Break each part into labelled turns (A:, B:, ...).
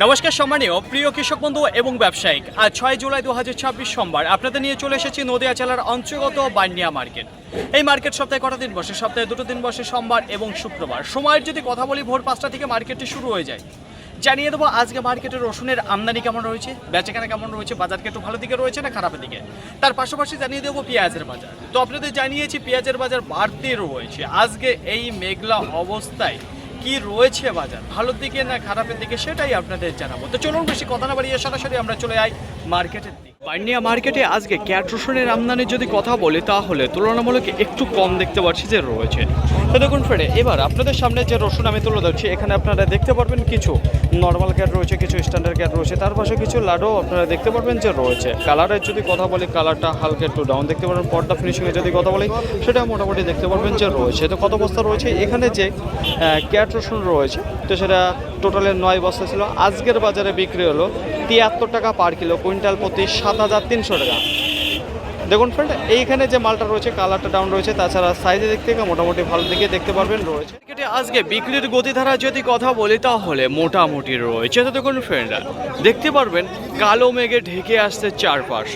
A: নমস্কার সম্মানীয় প্রিয় কৃষক বন্ধু এবং ব্যবসায়িক, আজ 6 জুলাই 2026 সোমবার আপনাদের নিয়ে চলে এসেছি নদিয়া জেলার অন্তর্গত বানিয়া মার্কেট। এই মার্কেট সপ্তাহে কটা দিন বসে? সপ্তাহে 2 দিন বসে, সোমবার এবং শুক্রবার। সময়ের যদি কথা বলি, ভোর 5টা থেকে মার্কেটটি শুরু হয়ে যায়। জানিয়ে দেবো আজকে মার্কেটের রসুনের আমদানি কেমন রয়েছে, বেচাকেনা কেমন রয়েছে, বাজার কি একটু ভালো দিকে রয়েছে না খারাপের দিকে। তার পাশাপাশি জানিয়ে দেবো পেঁয়াজের বাজার। তো আপনাদের জানিয়েছি পেঁয়াজের বাজার বাড়তে রয়েছে। আজকে এই মেঘলা অবস্থায় কি রয়েছে বাজার, ভালোর দিকে না খারাপের দিকে, সেটাই আপনাদের জানাবো। তো চলুন বেশি কথা না বাড়িয়ে সরাসরি আমরা চলে যাই মার্কেটের দিকে। বানিয়া মার্কেটে আজকে ক্যাট রসুনের আমদানির যদি কথা বলি, তাহলে তুলনামূলক একটু কম দেখতে পাচ্ছি যে রয়েছে। তো দেখুন ফ্রেন্ড, এবার আপনাদের সামনে যে রসুন আমি তুলে ধরছি, এখানে আপনারা দেখতে পারবেন কিছু নর্মাল ক্যাট রয়েছে, কিছু স্ট্যান্ডার্ড ক্যাট রয়েছে, তার পাশে কিছু লাডো আপনারা দেখতে পারবেন যে রয়েছে। কালারের যদি কথা বলি, কালারটা হালকা একটু ডাউন দেখতে পারবেন। পর্দা ফিনিশিংয়ে যদি কথা বলি, সেটা মোটামুটি দেখতে পারবেন যে রয়েছে। তো কত বস্তা রয়েছে এখানে যে ক্যাট রসুন রয়েছে, তো সেটা টোটালের 9 বস্তা ছিল। আজকের বাজারে বিক্রি হলো 73 টাকা পার কিলো, কুইন্টাল প্রতি 7,300 টাকা। দেখুন ফ্রেন্ড, এইখানে যে মালটা রয়েছে কালারটা ডাউন রয়েছে, তাছাড়া সাইজের দিক থেকে মোটামুটি ভালো দিকে দেখতে পারবেন রয়েছে। আজকে বিক্রির গতিধারা যদি কথা বলি, তাহলে মোটামুটি রয়েছে। তো দেখুন ফ্রেন্ড, দেখতে পারবেন কালো মেঘে ঢেকে আসছে চারপাশ।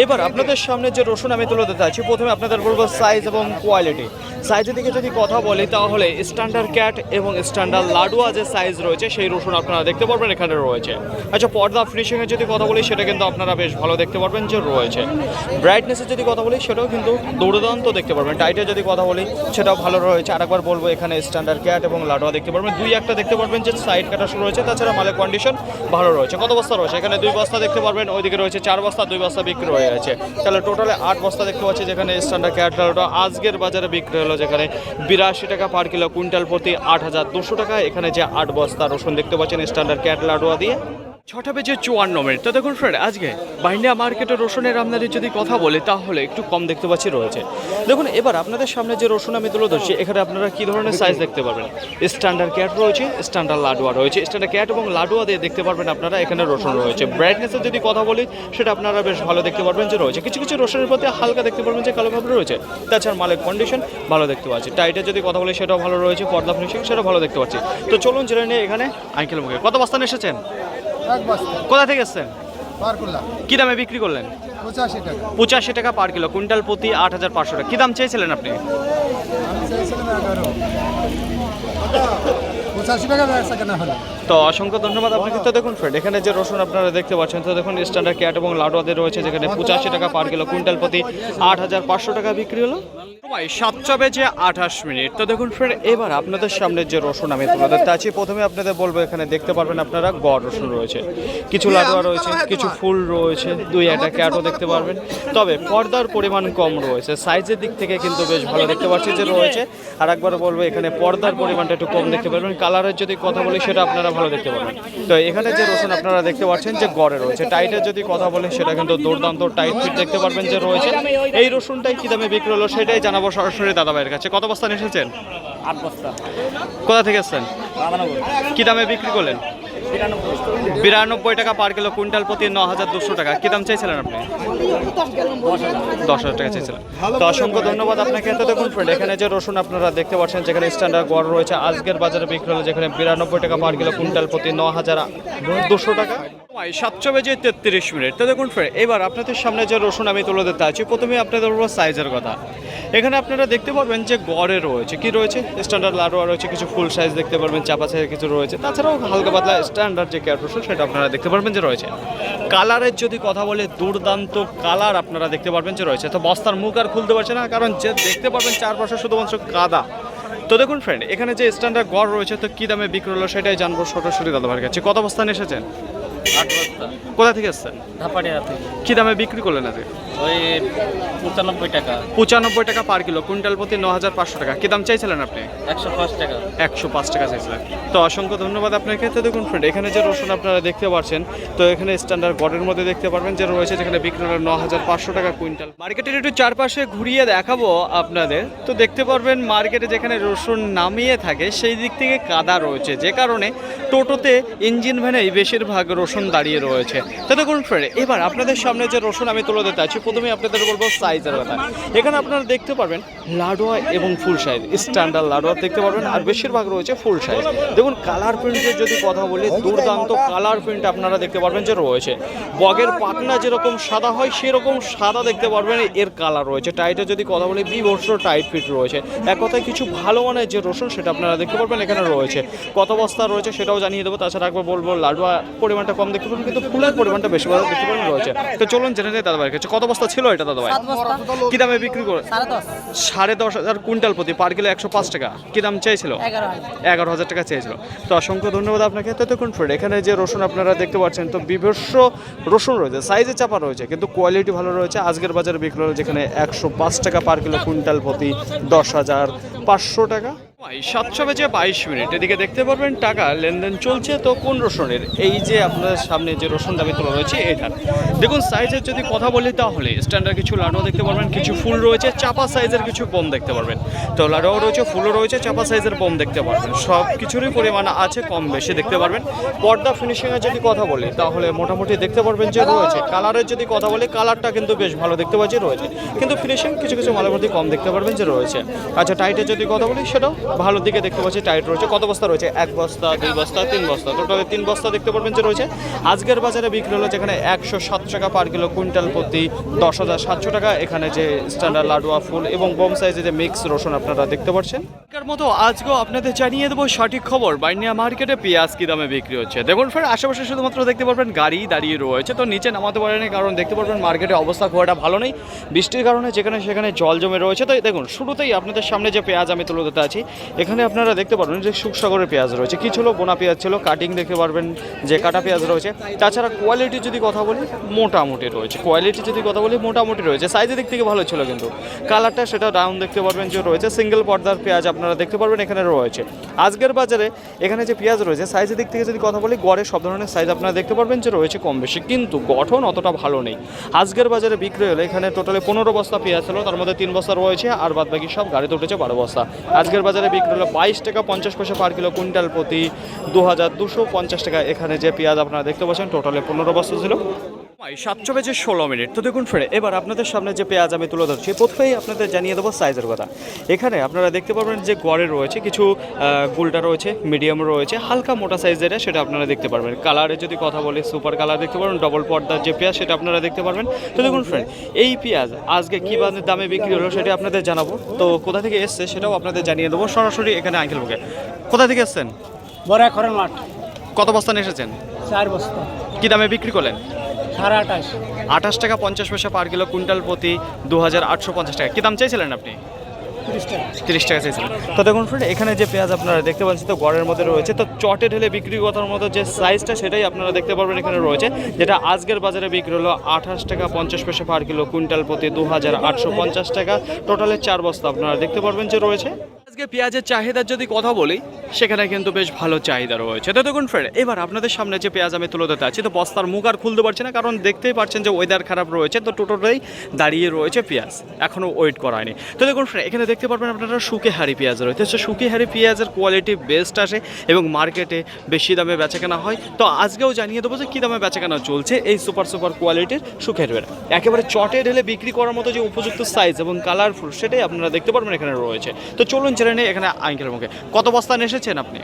A: এবার আপনাদের সামনে যে রসুন আমি তুলে দিতে আছি, প্রথমে আপনাদের বলবো সাইজ এবং কোয়ালিটি। সাইজের দিকে যদি কথা বলি, তাহলে স্ট্যান্ডার্ড ক্যাট এবং স্ট্যান্ডার্ড লাডুয়া যে সাইজ রয়েছে, সেই রসুন আপনারা দেখতে পারবেন এখানে রয়েছে। আচ্ছা, পর্দা ফিনিশিংয়ের যদি কথা বলি, সেটা কিন্তু আপনারা বেশ ভালো দেখতে পারবেন যে রয়েছে। ব্রাইটনেসের যদি কথা বলি, সেটাও কিন্তু দুর্দান্ত দেখতে পারবেন। টাইটের যদি কথা বলি, সেটাও ভালো রয়েছে। আরেকবার বলবো, এখানে স্ট্যান্ডার্ড ক্যাট এবং লাডুয়া দেখতে পারবেন। দুই একটা দেখতে পারবেন যে সাইড কাটা শুরু রয়েছে, তাছাড়া মালের কন্ডিশন ভালো রয়েছে। কত বস্তা রয়েছে? এখানে 2 বস্তা দেখতে পারবেন, ওইদিকে রয়েছে 4 বস্তা, 2 বস্তা বিক্রি হয়ে গেছে। তাহলে টোটালে 8 বস্তা দেখতে পাচ্ছি, যেখানে স্ট্যান্ডার্ড ক্যাট লাডুয়া আজকের বাজারে বিক্রি হলো যেখানে 82 টাকা পার কিলো, কুইন্টাল প্রতি 8,200 টাকা। এখানে যে 8 বস্তা রসুন দেখতে পাচ্ছেন স্ট্যান্ডার্ড ক্যাট লাডুয়া দিয়ে 6টা বেজে 54 মিনিট। তো দেখুন ফ্রেন্ড, আজকে বানিয়া মার্কেটের রসুনের আমদানির যদি কথা বলি, তাহলে একটু কম দেখতে পাচ্ছি রয়েছে। দেখুন, এবার আপনাদের সামনে যে রসুন আমি তুলে ধরছি, এখানে আপনারা কী ধরনের সাইজ দেখতে পারবেন। স্ট্যান্ডার্ড ক্যাট রয়েছে, স্ট্যান্ডার্ড লাডুয়া রয়েছে। স্ট্যান্ডার্ড ক্যাট এবং লাডুয়া দিয়ে দেখতে পারবেন আপনারা এখানে রসুন রয়েছে। ব্রাইটনেসের যদি কথা বলি, সেটা আপনারা বেশ ভালো দেখতে পারবেন যে রয়েছে। কিছু কিছু রসুনের প্রতি হালকা দেখতে পারবেন যে কালো ভাব রয়েছে, তাছাড়া মালের কন্ডিশন ভালো দেখতে পাচ্ছি। টাইটের যদি কথা বলি, সেটাও ভালো রয়েছে। পর্দা ফিনিশিং সেটাও ভালো দেখতে পাচ্ছি। তো চলুন জেনে নিয়ে এখানে আঙ্কেল মুখে কত বস্তা এসেছেন, কোথা থেকে এসছেন, কি দামে বিক্রি করলেন? 85 টাকা পার কিলো, কুইন্টাল প্রতি 8,500 টাকা। কি দাম চেয়েছিলেন আপনি? তো অসংখ্য ধন্যবাদ আপনাকে। তো দেখুন ফ্রেন্ড, এখানে যে রসুন আপনারা দেখতে পাচ্ছেন, তো দেখুন স্ট্যান্ডার্ড ক্যাট এবং লাডুয়াদের রয়েছে, যেখানে 85 টাকা পার কিলো, কুইন্টাল প্রতি 8,500 টাকা বিক্রি হলো। 7টা বেজে 28 মিনিট। তো দেখুন ফ্রেন্ড, এবার আপনাদের সামনে যে রসুন আমি তুলে ধরতে আছি, প্রথমে আপনাদের বলবো এখানে দেখতে পারবেন আপনারা গড় রসুন রয়েছে, কিছু লাডুয়া রয়েছে, কিছু ফুল রয়েছে, 2-1টা ক্যাটও দেখতে পারবেন। তবে পর্দার পরিমাণ কম রয়েছে। সাইজের দিক থেকে কিন্তু বেশ ভালো দেখতে পাচ্ছি যে রয়েছে। আর একবার বলবো, এখানে পর্দার পরিমাণটা একটু কম দেখতে পারবেন। কালারের যদি কথা বলি, সেটা আপনারা ভালো দেখতে পারবেন। তো এখানে যে রসুন আপনারা দেখতে পাচ্ছেন যে গড়ে রয়েছে। টাইটের যদি কথা বলি, সেটা কিন্তু দুর্দান্ত টাইট ফিট দেখতে পারবেন যে রয়েছে। এই রসুনটাই কি দামে বিক্রি হলো, সেটাই জানাবো সরাসরি দাদা ভাইয়ের কাছে। কত বস্তা এসেছেন?
B: 8 বস্তা।
A: কোথা থেকে এসছেন? কি দামে বিক্রি করলেন? 92 টাকা পার কিলো, কুইন্টাল প্রতি 9,200 টাকা। কি দাম চাইছিলেন আপনি? 10,000 টাকা চাইছিলেন। তো অসংখ্য ধন্যবাদ আপনাকে। তো দেখুন ফ্রেন্ড, এখানে যে রসুন আপনারা দেখতে পাচ্ছেন, যেখানে স্ট্যান্ডার্ড গড় রয়েছে, আজকের বাজারে বিক্রি হলো যেখানে 92 টাকা পার কিলো, কুইন্টাল প্রতি 9,200 টাকা। 7টা বেজে 33 মিনিট। তো দেখুন ফ্রেন্ড, এবার আপনাদের সামনে যে রসুন আমি তুলে দিতে আছি, প্রথমে আপনাদের বলবো সাইজের কথা। এখানে আপনারা দেখতে পারবেন যে গড়ে রয়েছে, কি রয়েছে, স্ট্যান্ডার্ড লাডুয়া রয়েছে, কিছু ফুল সাইজ দেখতে পারবেন, চাপা সাইজের কিছু রয়েছে, তাছাড়াও হালকা পাতলা স্ট্যান্ডার্ড যে ক্যাট রসুন, সেটা আপনারা দেখতে পারবেন যে রয়েছে। কালারের যদি কথা বলে, দুর্দান্ত কালার আপনারা দেখতে পারবেন যে রয়েছে। তো বস্তার মুখ আর খুলতে পারছে না, কারণ যে দেখতে পারবেন চারপাশে শুধুমাত্র কাদা। তো দেখুন ফ্রেন্ড, এখানে যে স্ট্যান্ডার্ড গড় রয়েছে, তো কী দামে বিক্রি হলো সেটাই জানবো সরাসরি দাদা ভাইয়ের কাছে। কত বস্তা এসেছেন?
B: 8 বস্তা।
A: কোথা থেকে এসছেন?
B: ধাপাটিয়া থেকে।
A: কি দামে বিক্রি করলেন আজকে?
B: ওই 95 টাকা।
A: 95 টাকা পার কিলো, কুইন্টাল প্রতি 9,500 টাকা। কি দাম চাইছিলেন আপনি?
B: 105 টাকা।
A: 105 টাকা চাইছিলেন। তো অসংখ্য ধন্যবাদ আপনাকে। তো দেখুন ফ্রেন্ড, এখানে যে রসুন আপনারা দেখতে পাচ্ছেন, তো এখানে স্ট্যান্ডার্ড গড়ের মধ্যে দেখতে পারবেন যে রয়েছে, যেখানে বিক্রি হলো 9,500 টাকা কুইন্টাল। মার্কেটের একটু চারপাশে ঘুরিয়ে দেখাবো আপনাদের। তো দেখতে পারবেন মার্কেটে যেখানে রসুন নামিয়ে থাকে, সেই দিক থেকে কাদা রয়েছে, যে কারণে টোটোতে, ইঞ্জিন ভ্যানেই বেশিরভাগ রসুন রসুন দাঁড়িয়ে রয়েছে। তো দেখুন ফ্রেন্ড, এবার আপনাদের সামনে যে রসুন আমি তুলে দিতে আছি, প্রথমে আপনাদের বলবো সাইজের কথা। এখানে আপনারা দেখতে পারবেন লাডুয়া এবং ফুল সাইজ, স্ট্যান্ডার্ড লাডুয়া দেখতে পারবেন, আর বেশিরভাগ রয়েছে ফুল সাইজ। দেখুন কালার প্রিন্টের যদি কথা বলি, দুর্দান্ত কালার প্রিন্ট আপনারা দেখতে পারবেন যে রয়েছে। বগের পাখনা যেরকম সাদা হয় সেরকম সাদা দেখতে পারবেন এর কালার রয়েছে। টাইটের যদি কথা বলি বিভৎস টাইট ফিট রয়েছে। এক কথায় কিছু ভালো মানের যে রসুন সেটা আপনারা দেখতে পারবেন এখানে রয়েছে। কত বস্তা রয়েছে সেটাও জানিয়ে দেবো। তাছাড়া একবার বলবো লাডুয়া পরিমাণটা কম দেখতে পাবেন, কিন্তু ফুলের পরিমাণটা বেশি ভালো দেখতে পাবেন রয়েছে। তো চলুন জেনে নিই দাদাভাইয়ের কাছে কত বস্তা ছিল এটা দাদাভাই, কি দামে বিক্রি করে? 10,500 কুইন্টাল প্রতি, পার কিলো 105 টাকা। কি দাম চেয়েছিল? 11,000 টাকা চেয়েছিল। তো অসংখ্য ধন্যবাদ আপনাকে। তো দেখুন ফ্রেন্ড, এখানে যে রসুন আপনারা দেখতে পাচ্ছেন তো বিভৎস রসুন রয়েছে, সাইজে চাপা রয়েছে, কিন্তু কোয়ালিটি ভালো রয়েছে। আজকের বাজারে বিক্রি হলো যেখানে 105 টাকা পার কিলো, কুইন্টাল প্রতি 10,500 টাকা। 7 বেজে 22 মিনিট এদিকে দেখতে পারবেন টাকা লেনদেন চলছে। তো কোন রসুনের? এই যে আপনাদের সামনে যে রসুন দামি তোলা রয়েছে এটা দেখুন। সাইজের যদি কথা বলি তাহলে স্ট্যান্ডার্ড কিছু লাডুও দেখতে পারবেন, কিছু ফুল রয়েছে, চাপা সাইজের কিছু বোম দেখতে পারবেন। তো লাডুও রয়েছে, ফুলও রয়েছে, চাপা সাইজের বোম দেখতে পারবেন। সব কিছুরই পরিমাণ আছে, কম বেশি দেখতে পারবেন। পর্দা ফিনিশিংয়ের যদি কথা বলি তাহলে মোটামুটি দেখতে পারবেন যে রয়েছে। কালারের যদি কথা বলি কালারটা কিন্তু বেশ ভালো দেখতে পাচ্ছি রয়েছে, কিন্তু ফিনিশিং কিছু কিছু মালের মধ্যে কম দেখতে পারবেন যে রয়েছে। আচ্ছা টাইটের যদি কথা বলি সেটাও ভালো দিকে দেখতে পাচ্ছি, টাইট রয়েছে। কত বস্তা রয়েছে? 1 বস্তা, 2 বস্তা, 3 বস্তা, টোটালে 3 বস্তা দেখতে পারবেন যে রয়েছে। আজকের বাজারে বিক্রি হলো যেখানে 107 টাকা পার কিলো, কুইন্টাল প্রতি 10,700 টাকা। এখানে যে স্ট্যান্ডার্ড লাডুয়া ফুল এবং বোম সাইজের যে মিক্স রসুন আপনারা দেখতে পাচ্ছেন। এর মতো আজকেও আপনাদের জানিয়ে দেবো সঠিক খবর, বাইনিয়া মার্কেটে পেঁয়াজ কি দামে বিক্রি হচ্ছে। দেখুন ফ্রেন্ড, আশেপাশে শুধুমাত্র দেখতে পারবেন গাড়ি দাঁড়িয়ে রয়েছে, তো নিচে নামাতে পারেনি, কারণ দেখতে পারবেন মার্কেটে অবস্থা খুব একটা ভালো নেই, বৃষ্টির কারণে যেখানে সেখানে জল জমে রয়েছে। তো দেখুন শুরুতেই আপনাদের সামনে যে পেঁয়াজ আমি তুলে দিতে আছি, এখানে আপনারা দেখতে পারবেন যে সুখসাগরের পেঁয়াজ রয়েছে, কি ছিল বোনা পেঁয়াজ ছিল, কাটিং দেখতে পারবেন যে কাটা পেঁয়াজ রয়েছে। তাছাড়া কোয়ালিটি যদি কথা বলি মোটামুটি রয়েছে, কোয়ালিটি যদি কথা বলি মোটামুটি রয়েছে। সাইজের দিক থেকে ভালো ছিল, কিন্তু কালারটা সেটা ডাউন দেখতে পারবেন যে রয়েছে। সিঙ্গেল পর্দার পেঁয়াজ আপনারা দেখতে পারবেন এখানে রয়েছে। আজকের বাজারে এখানে যে পেঁয়াজ রয়েছে সাইজের দিক থেকে যদি কথা বলি, গড়ে সব ধরনের সাইজ আপনারা দেখতে পারবেন যে রয়েছে কম বেশি, কিন্তু গঠন অতটা ভালো নেই। আজকের বাজারে বিক্রি হলে এখানে টোটালি 15 বস্তা পেঁয়াজ ছিল, তার মধ্যে 3 বস্তা রয়েছে, আর বাদ বাকি সব গাড়িতে উঠেছে 12 বস্তা। আজকের বাজারে বিক্রি হলো 22 টাকা 50 পয়সা পার কিলো, কুইন্টাল প্রতি 2,250 টাকা। এখানে যে পেঁয়াজ আপনারা দেখতে পাচ্ছেন টোটালে 15 বস্তা ছিল। 7 বেজে 16 মিনিট। তো দেখুন ফ্রেন্ড, এবার আপনাদের সামনে যে পেঁয়াজ আমি তুলে ধরছি, প্রথমেই আপনাদের জানিয়ে দেবো সাইজের কথা। এখানে আপনারা দেখতে পারবেন যে গড়ে রয়েছে কিছু গুলটা রয়েছে, মিডিয়াম রয়েছে, হালকা মোটা সাইজের, সেটা আপনারা দেখতে পারবেন। কালারে যদি কথা বলি সুপার কালার দেখতে পারবেন, ডবল পর্দার যে পেঁয়াজ সেটা আপনারা দেখতে পারবেন। তো দেখুন ফ্রেন্ড, এই পেঁয়াজ আজকে কী দামে বিক্রি হলো সেটা আপনাদের জানাবো। তো কোথা থেকে এসছে সেটাও আপনাদের জানিয়ে দেবো সরাসরি এখানে আঙ্কেল মুখে। কোথা থেকে এসছেন?
C: বড় খরন মাঠ।
A: কত বস্তা নিয়ে এসেছেন?
C: 4 বস্তা।
A: কী দামে বিক্রি করলেন?
C: 28
A: 28 টাকা 50 পয়সা পার কিলো, কুইন্টাল প্রতি 2,850 টাকা। কী দাম চাইছিলেন আপনি? 30 টাকা চাইছিলেন। তো দেখুন ফ্রেন্ড, এখানে যে পেঁয়াজ আপনারা দেখতে পাচ্ছেন তো গড়ের মধ্যে রয়েছে, তো চটে ঢেলে বিক্রি করার মতো যে সাইজটা সেটাই আপনারা দেখতে পারবেন এখানে রয়েছে, যেটা আজকের বাজারে বিক্রি হলো 28 টাকা 50 পয়সা পার কিলো, কুইন্টাল প্রতি 2,850 টাকা। টোটালে 4 বস্তা আপনারা দেখতে পারবেন যে রয়েছে। আজকে পেঁয়াজের চাহিদার যদি কথা বলি সেখানে কিন্তু বেশ ভালো চাহিদা রয়েছে। তো দেখুন ফ্রেন্ড, এবার আপনাদের সামনে যে পেঁয়াজ আমি তুলে দিতে আছি, তো বস্তার মুখ আর খুলতে পারছি না, কারণ দেখতেই পাচ্ছেন যে ওয়েদার খারাপ রয়েছে, তো টোটোটাই দাঁড়িয়ে রয়েছে পেঁয়াজ, এখনও ওয়েট করা হয়নি। তো দেখুন ফ্রেন্ড, এখানে দেখতে পারবেন আপনারা শুকে হারি পেঁয়াজ রয়েছে। তো শুকে হারি পেঁয়াজের কোয়ালিটি বেস্ট আসে এবং মার্কেটে বেশি দামে বেচাকেনা হয়। তো আজকেও জানিয়ে দেবো যে কী দামে বেচাকেনা চলছে এই সুপার কোয়ালিটির শুকে হারি। একেবারে চটে ঢেলে বিক্রি করার মতো যে উপযুক্ত সাইজ এবং কালারফুল সেটাই আপনারা দেখতে পারবেন এখানে রয়েছে। তো চলুন জেনে নেই এখানে আঙ্কেলের মুখে। কত বস্তা নিয়ে এসেছেন আপনি?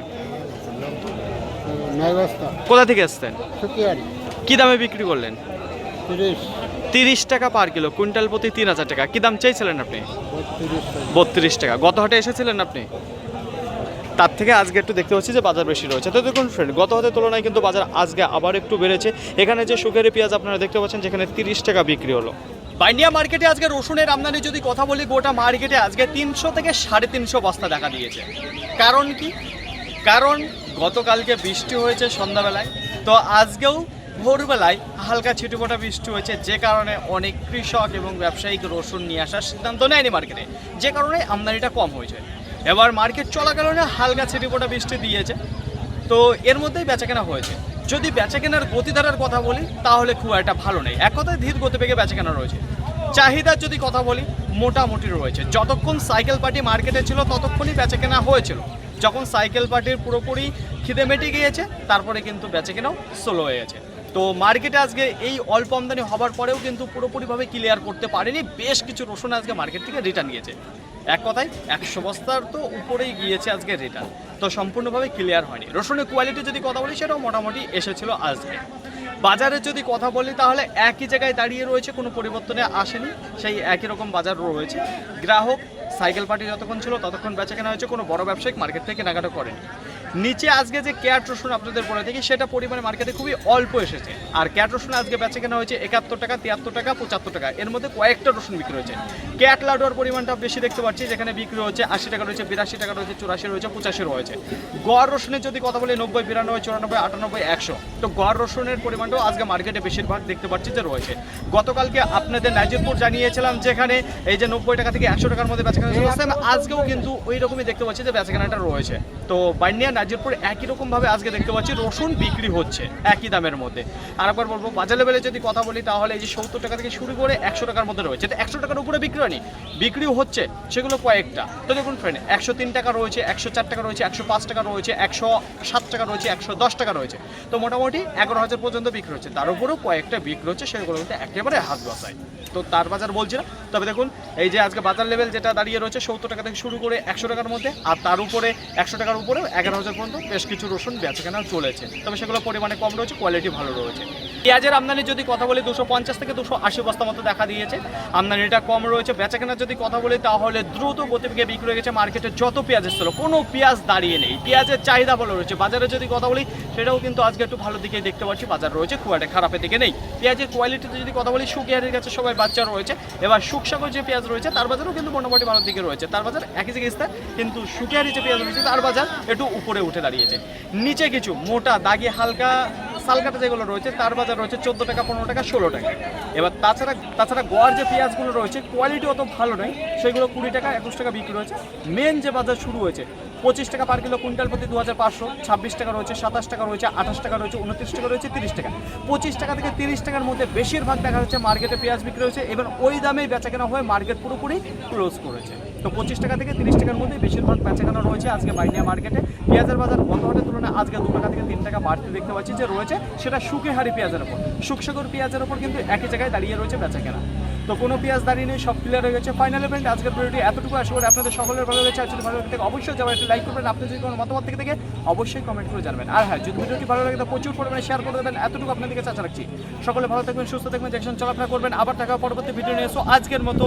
C: 9 বস্তা।
A: কোথা থেকে এসছেন?
C: শুকিয়ারি।
A: কী দামে বিক্রি করলেন?
C: 30
A: টাকা পার কিলো, কুইন্টাল প্রতি 3,000 টাকা। কী দাম চাইছিলেন আপনি? 32 টাকা। গত হাটে এসেছিলেন আপনি? তার থেকে আজকে একটু দেখতে পাচ্ছি যে বাজার বেশি রয়েছে। তো দেখুন ফ্রেন্ড, গত হাটের তুলনায় কিন্তু বাজার আজকে আবার একটু বেড়েছে। এখানে যে শুকারি পেঁয়াজ আপনারা দেখতে পাচ্ছেন যেখানে 30 টাকা বিক্রি হলো। বাইনিয়া মার্কেটে আজকে রসুনের আমদানি যদি কথা বলি, গোটা মার্কেটে আজকে 300 থেকে 350 বস্তা দেখা দিয়েছে। কারণ কি? কারণ গতকালকে বৃষ্টি হয়েছে সন্ধ্যাবেলায়, তো আজকেও ভোরবেলায় হালকা ছিটেফোঁটা বৃষ্টি হয়েছে, যে কারণে অনেক কৃষক এবং ব্যবসায়িক রসুন নিয়ে আসার সিদ্ধান্ত নেয়নি মার্কেটে, যে কারণে আমদানিটা কম হয়েছে। এবার মার্কেট চলাকালীন হালকা ছিটেফোঁটা বৃষ্টি দিয়েছে, তো এর মধ্যেই বেচাকেনা হয়েছে। যদি বেচাকেনার গতিধারার কথা বলি তাহলে খুব একটা ভালো নেই, এক কথায় ধীর গতিবেগে বেচাকেনা রয়েছে। চাহিদার যদি কথা বলি মোটামুটি রয়েছে। যতক্ষণ সাইকেল পার্টি মার্কেটে ছিল ততক্ষণই বেচাকেনা হয়েছিল। যখন সাইকেল পার্টির পুরোপুরি খিদে মেটে গিয়েছে তারপরে কিন্তু বেচাকেনাও স্লো হয়ে গেছে। তো মার্কেটে আজকে এই অল্প আমদানি হবার পরেও কিন্তু পুরোপুরিভাবে ক্লিয়ার করতে পারেনি, বেশ কিছু রসুন আজকে মার্কেট থেকে রিটার্ন গিয়েছে। এক কথায় 100 বস্তার তো উপরেই গিয়েছে আজকে রিটার্ন, তো সম্পূর্ণভাবে ক্লিয়ার হয়নি। রসুনের কোয়ালিটি যদি কথা বলি সেটাও মোটামুটি এসেছিল আজকে। বাজারে যদি কথা বলি তাহলে একই জায়গায় দাঁড়িয়ে রয়েছে, কোনো পরিবর্তনে আসেনি, সেই একই রকম বাজার রয়েছে। গ্রাহক সাইকেল পার্টি যতক্ষণ ছিল ততক্ষণ বেচা কেনা হয়েছে, কোনো বড় ব্যবসায়িক মার্কেট থেকে কেনাকাটা করেনি। নিচে আজকে যে ক্যাট রসুন আপনাদের বলে থাকি সেটা পরিমাণে মার্কেটে খুবই অল্প এসেছে, আর ক্যাট রসুন আজকে বেচা কেনা হয়েছে 71 টাকা, 73 টাকা, 75 টাকা, এর মধ্যে কয়েকটা রসুন বিক্রি হয়েছে। ক্যাট লাডুয়ার পরিমাণটা বেশি দেখতে পাচ্ছি, যেখানে বিক্রি হচ্ছে 80 টাকা রয়েছে, 82 টাকা রয়েছে, 84 রয়েছে, 85 রয়েছে। গড় রসুনের যদি কথা বলি 90, 92, 94, 98, 100, তো গড় রসুনের পরিমাণটাও আজকে মার্কেটে বেশিরভাগ দেখতে পাচ্ছি যে রয়েছে। গতকালকে আপনাদের নাজিরপুর জানিয়েছিলাম যেখানে এই যে 90 টাকা থেকে 100 টাকার মধ্যে বেচাকেনা চলছে, আজকেও কিন্তু ওই রকমই দেখতে পাচ্ছি যে বেচাকেনাটা রয়েছে। তো বান্ডিয়া নাজিরপুর একই রকমভাবে আজকে দেখতে পাচ্ছি রসুন বিক্রি হচ্ছে একই দামের মধ্যে। আর একবার বলবো বাজার লেভেলে যদি কথা বলি তাহলে এই যে 70 টাকা থেকে শুরু করে 100 টাকার মধ্যে রয়েছে, 100 টাকার উপরে বিক্রি হয়নি, বিক্রিও হচ্ছে সেগুলো কয়েকটা। তো দেখুন ফ্রেন্ড, 103 টাকা রয়েছে, 104 টাকা রয়েছে, 105 টাকা রয়েছে, 107 টাকা রয়েছে, 110 টাকা রয়েছে। তো মোটামুটি 11,000 পর্যন্ত বিক্রি হচ্ছে, তার উপরেও কয়েকটা বিক্রি হচ্ছে, সেগুলো কিন্তু একেবারে হাত বসায়। তো তার বাজার বলছি না, তবে দেখুন এই যে আজকে বাজার লেভেল যেটা দাঁড়িয়ে রয়েছে 70 টাকা থেকে শুরু করে 100 টাকার মধ্যে, আর তার উপরে 100 টাকার উপরে 11,000 পর্যন্ত বেশ কিছু রসুন বেচাকেনা চলেছে, তবে সেগুলো পরিমাণে কম রয়েছে, কোয়ালিটি ভালো রয়েছে। পেঁয়াজের আমদানি যদি কথা বলি 250 থেকে 280 বস্তা মতো দেখা দিয়েছে, আমদানিটা কম রয়েছে। বেচাকেনার যদি কথা বলি তাহলে দ্রুত গতিবেগে বিক্রি হয়ে গেছে। মার্কেটে যত পেঁয়াজ এসেছিল কোনো পেঁয়াজ দাঁড়িয়ে নেই, পেঁয়াজের চাহিদা ভালো রয়েছে। বাজারে যদি কথা বলি সেটাও কিন্তু আজকে একটু ভালো দিকেই দেখতে পাচ্ছি, বাজার রয়েছে, খুব একটা খারাপের দিকে নেই। পেঁয়াজের কোয়ালিটিতে যদি কথা বলি শুকিয়ারের কাছে সবাই বাচ্চা রয়েছে, এবার শুকসাগর যে পেঁয়াজ রয়েছে তার বাজারও কিন্তু মোটামুটি ভালো দিকে রয়েছে, তার বাজার একই জায়গায় স্থান, কিন্তু শুকিয়ারি যে পেঁয়াজ রয়েছে তার বাজার একটু উপরে উঠে দাঁড়িয়েছে। নিচে কিছু মোটা দাগি হালকা সালকাটা যেগুলো রয়েছে তার বাজার রয়েছে 14 টাকা, 15 টাকা, 16 টাকা। এবার তাছাড়া গোয়ার যে পেঁয়াজগুলো রয়েছে কোয়ালিটি অত ভালো নয়, সেগুলো 20 টাকা, 21 টাকা বিক্রি রয়েছে। মেন যে বাজার শুরু হয়েছে 25 টাকা পার কিলো, কুইন্টাল প্রতি 2500, 26 টাকা রয়েছে, 27 টাকা রয়েছে, 28 টাকা রয়েছে, 29 টাকা রয়েছে, 30 টাকা। 25 টাকা থেকে 30 টাকার মধ্যে বেশিরভাগ দেখা যাচ্ছে মার্কেটে পেঁয়াজ বিক্রি হয়েছে, এবং ওই দামেই বেচাকেনা হয়ে মার্কেট পুরোপুরি ক্লোজ করেছে। তো 25 টাকা থেকে 30 টাকার মধ্যে বেশিরভাগ বেচাকেনা রয়েছে আজকে বান্ডিয়া মার্কেটে। পেঁয়াজের বাজার গত হাটের তুলনায় আজকে 2 টাকা থেকে 3 টাকা বাড়তে দেখতে পাচ্ছি যে রয়েছে, সেটা শুকিহারি পেঁয়াজের ওপর। শুকসাগর পেঁয়াজের ওপর কিন্তু একই জায়গায় দাঁড়িয়ে রয়েছে বেচাকেনা। তো কোনো পেঁয়াজ দাঁড়িয়ে নেই, সব ক্লিয়ার হয়ে গেছে। ফাইনালি ফ্রেন্ড, আজকের ভিডিওটি এতটুকু। আশা করি আপনাদের সকলের ভালো লেগেছে। আর যদি ভালো লাগে অবশ্যই যাবেন একটু লাইক করবেন, আপনি যদি কোনো মতামত থেকে অবশ্যই কমেন্ট করে জানবেন। আর হ্যাঁ, যদি ভিডিওটি ভালো লাগে তো প্রচুর পরিমাণে শেয়ার করে দেবেন, এতটুকু আপনাদেরকে চাচা রাখছি। সকলে ভালো থাকবেন, সুস্থ থাকবেন, দেখছেন চলাফেরা করবেন। আবার দেখা পরবর্তী ভিডিও নিয়ে এসো। আজকের মতো